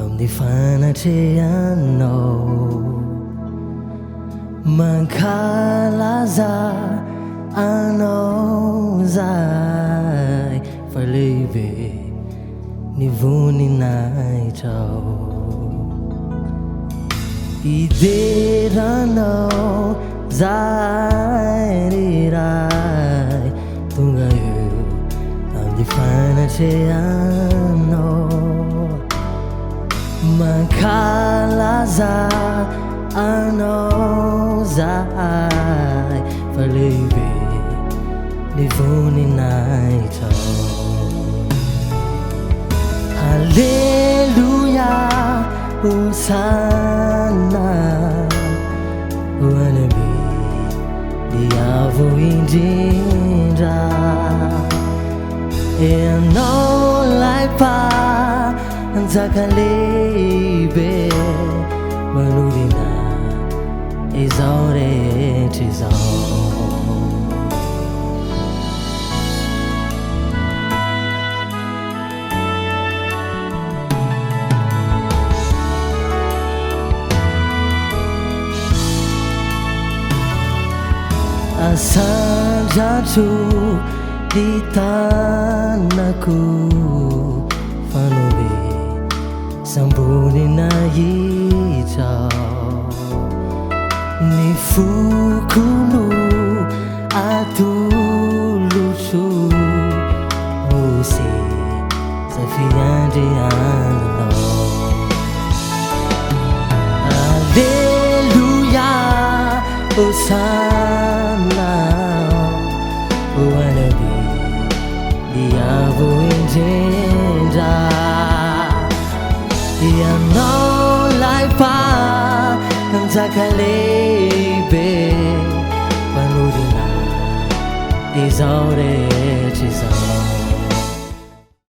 amin'ny fanatrehanao mankalaza anao zay fa lehibe ny voninahitao ideranao zay riray tonga eo amin'ny fanatrehanao mankalaza anao zay fa lehibe ny voninahitao Haleluya Hosanna Hoanami diavo indindra Enao lai pa Anjaka lehibe manodina izao rehetra izao Asandrato hitanako fanobe sambonina hitao ny fokono atolotro osy zafiandriananao Alleluia Hosanna Hoanabi diavo indindra Ianao lai pa Anjaka lehibe manodina izao rehetra izao